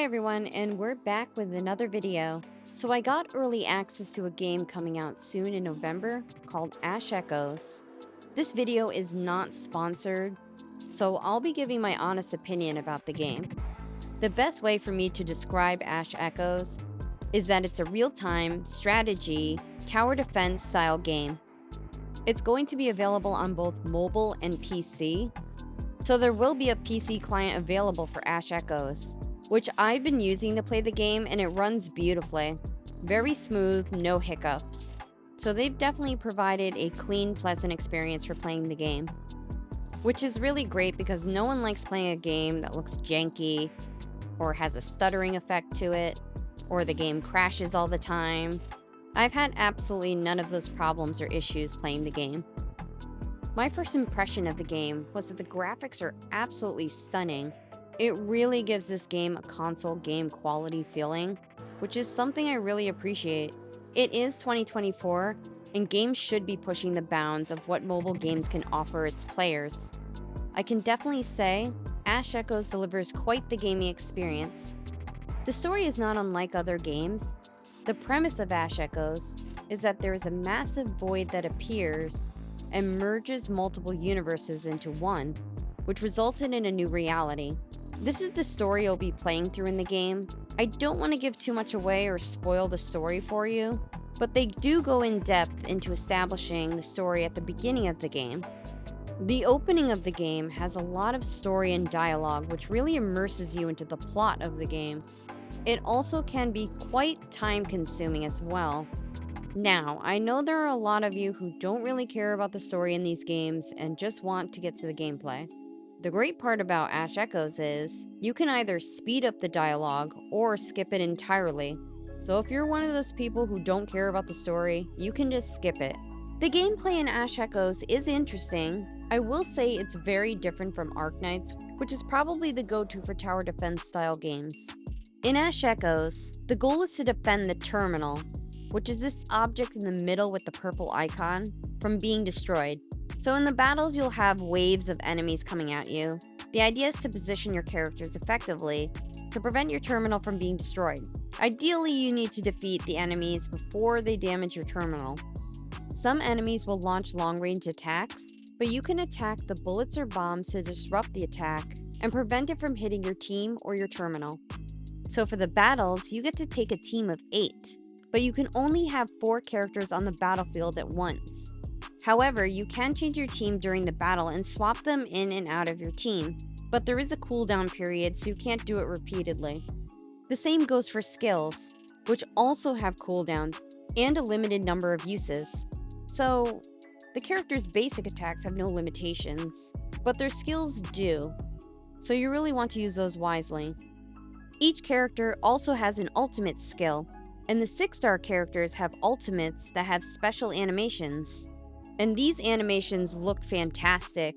everyone, and we're back with another video. So I got early access to a game coming out soon in November called Ash Echoes. This video is not sponsored, so I'll be giving my honest opinion about the game. The best way for me to describe Ash Echoes is that it's a real-time strategy tower defense style game. It's going to be available on both mobile and PC, so there will be a PC client available for Ash Echoes, which I've been using to play the game, and it runs beautifully. Very smooth, no hiccups. So they've definitely provided a clean, pleasant experience for playing the game. Which is really great because no one likes playing a game that looks janky, or has a stuttering effect to it, or the game crashes all the time. I've had absolutely none of those problems or issues playing the game. My first impression of the game was that the graphics are absolutely stunning. It really gives this game a console game quality feeling, which is something I really appreciate. It is 2024, and games should be pushing the bounds of what mobile games can offer its players. I can definitely say Ash Echoes delivers quite the gaming experience. The story is not unlike other games. The premise of Ash Echoes is that there is a massive void that appears and merges multiple universes into one, which resulted in a new reality. This is the story you'll be playing through in the game. I don't want to give too much away or spoil the story for you, but they do go in depth into establishing the story at the beginning of the game. The opening of the game has a lot of story and dialogue, which really immerses you into the plot of the game. It also can be quite time-consuming as well. Now, I know there are a lot of you who don't really care about the story in these games and just want to get to the gameplay. The great part about Ash Echoes is you can either speed up the dialogue or skip it entirely. So if you're one of those people who don't care about the story, you can just skip it. The gameplay in Ash Echoes is interesting. I will say it's very different from Arknights, which is probably the go-to for tower defense style games. In Ash Echoes, the goal is to defend the terminal, which is this object in the middle with the purple icon, from being destroyed. So in the battles, you'll have waves of enemies coming at you. The idea is to position your characters effectively to prevent your terminal from being destroyed. Ideally, you need to defeat the enemies before they damage your terminal. Some enemies will launch long-range attacks, but you can attack the bullets or bombs to disrupt the attack and prevent it from hitting your team or your terminal. So for the battles, you get to take a team of 8, but you can only have 4 characters on the battlefield at once. However, you can change your team during the battle and swap them in and out of your team, but there is a cooldown period, so you can't do it repeatedly. The same goes for skills, which also have cooldowns and a limited number of uses. So, the character's basic attacks have no limitations, but their skills do, so you really want to use those wisely. Each character also has an ultimate skill, and the 6-star characters have ultimates that have special animations. And these animations look fantastic.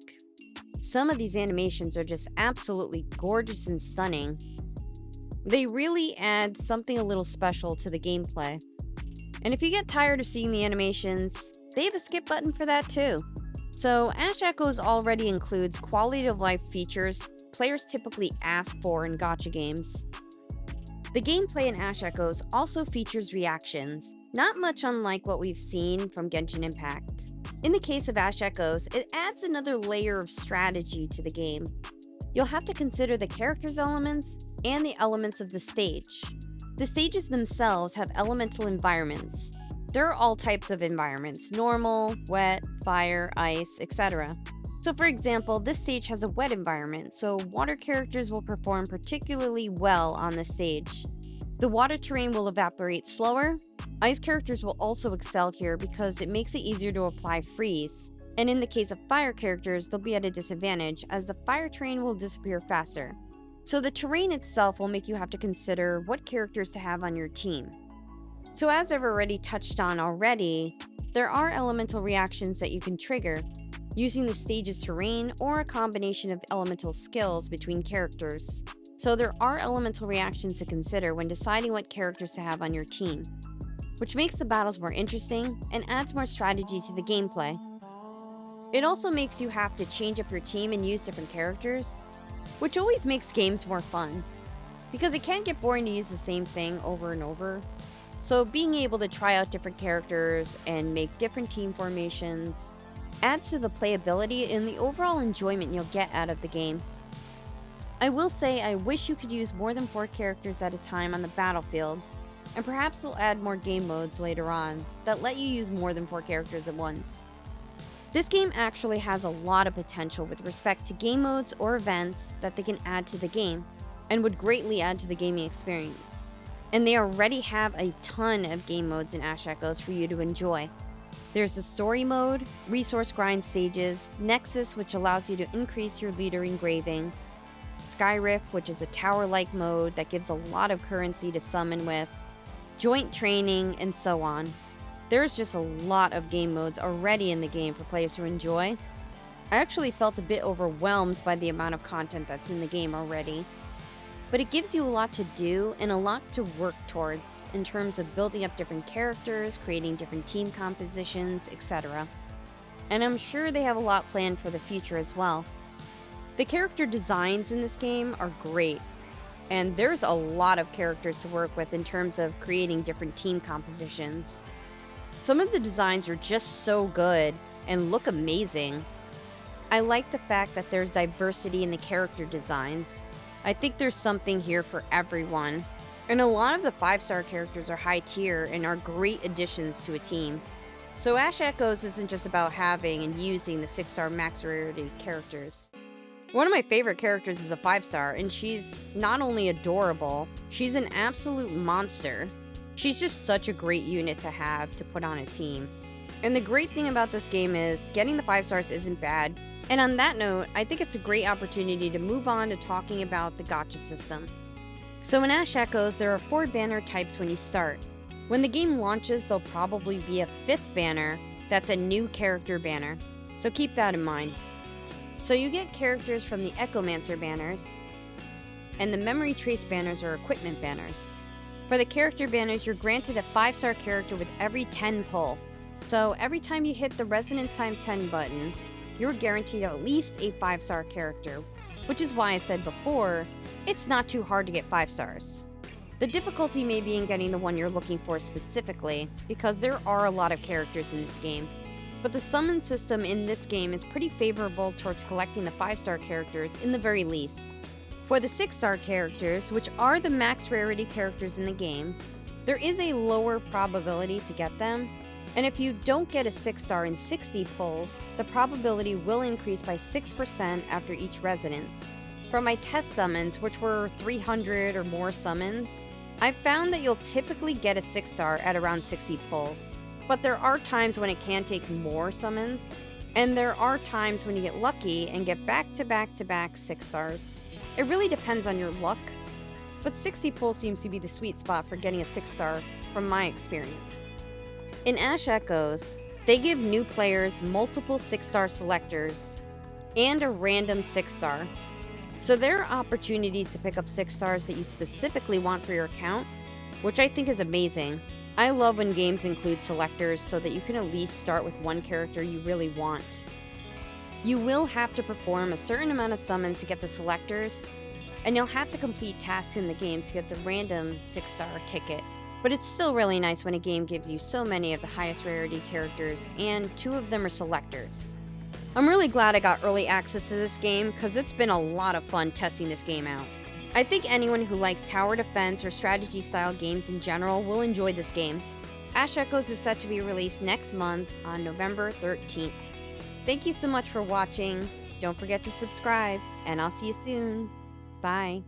Some of these animations are just absolutely gorgeous and stunning. They really add something a little special to the gameplay. And if you get tired of seeing the animations, they have a skip button for that too. So Ash Echoes already includes quality of life features players typically ask for in gacha games. The gameplay in Ash Echoes also features reactions, not much unlike what we've seen from Genshin Impact. In the case of Ash Echoes, it adds another layer of strategy to the game. You'll have to consider the character's elements and the elements of the stage. The stages themselves have elemental environments. There are all types of environments: normal, wet, fire, ice, etc. So for example, this stage has a wet environment, so water characters will perform particularly well on the stage. The water terrain will evaporate slower. Ice characters will also excel here because it makes it easier to apply freeze. And in the case of fire characters, they'll be at a disadvantage as the fire terrain will disappear faster. So the terrain itself will make you have to consider what characters to have on your team. So as I've already touched on already, there are elemental reactions that you can trigger using the stage's terrain or a combination of elemental skills between characters. So there are elemental reactions to consider when deciding what characters to have on your team, which makes the battles more interesting and adds more strategy to the gameplay. It also makes you have to change up your team and use different characters, which always makes games more fun. because it can get boring to use the same thing over and over. So being able to try out different characters and make different team formations adds to the playability and the overall enjoyment you'll get out of the game. I will say I wish you could use more than 4 characters at a time on the battlefield, and perhaps they'll add more game modes later on that let you use more than 4 characters at once. This game actually has a lot of potential with respect to game modes or events that they can add to the game, and would greatly add to the gaming experience. And they already have a ton of game modes in Ash Echoes for you to enjoy. There's the story mode, resource grind stages, Nexus, which allows you to increase your leader engraving, Skyrift, which is a tower-like mode that gives a lot of currency to summon with, joint training, and so on. There's just a lot of game modes already in the game for players to enjoy. I actually felt a bit overwhelmed by the amount of content that's in the game already. But it gives you a lot to do and a lot to work towards in terms of building up different characters, creating different team compositions, etc. And I'm sure they have a lot planned for the future as well. The character designs in this game are great, and there's a lot of characters to work with in terms of creating different team compositions. Some of the designs are just so good and look amazing. I like the fact that there's diversity in the character designs. I think there's something here for everyone. And a lot of the 5-star characters are high tier and are great additions to a team. So Ash Echoes isn't just about having and using the 6-star max rarity characters. One of my favorite characters is a 5-star, and she's not only adorable, she's an absolute monster. She's just such a great unit to have to put on a team. And the great thing about this game is getting the 5 stars isn't bad. And on that note, I think it's a great opportunity to move on to talking about the Gacha system. So in Ash Echoes, there are 4 banner types when you start. When the game launches, there'll probably be a 5th banner that's a new character banner. So keep that in mind. So you get characters from the Echomancer banners, and the Memory Trace banners are equipment banners. For the character banners, you're granted a 5-star character with every 10 pull. So every time you hit the Resonance times 10 button, you're guaranteed at least a 5-star character, which is why I said before, it's not too hard to get 5 stars. The difficulty may be in getting the one you're looking for specifically, because there are a lot of characters in this game. But the summon system in this game is pretty favorable towards collecting the 5-star characters in the very least. For the 6-star characters, which are the max rarity characters in the game, there is a lower probability to get them, and if you don't get a 6-star in 60 pulls, the probability will increase by 6% after each resonance. From my test summons, which were 300 or more summons, I've found that you'll typically get a 6-star at around 60 pulls. But there are times when it can take more summons, and there are times when you get lucky and get back-to-back-to-back 6 stars. It really depends on your luck, but 60 pulls seems to be the sweet spot for getting a 6-star from my experience. In Ash Echoes, they give new players multiple 6-star selectors and a random 6-star. So there are opportunities to pick up 6 stars that you specifically want for your account, which I think is amazing. I love when games include selectors so that you can at least start with one character you really want. You will have to perform a certain amount of summons to get the selectors, and you'll have to complete tasks in the game to get the random 6-star ticket. But it's still really nice when a game gives you so many of the highest rarity characters, and 2 of them are selectors. I'm really glad I got early access to this game, because it's been a lot of fun testing this game out. I think anyone who likes tower defense or strategy-style games in general will enjoy this game. Ash Echoes is set to be released next month on November 13th. Thank you so much for watching. Don't forget to subscribe, and I'll see you soon. Bye.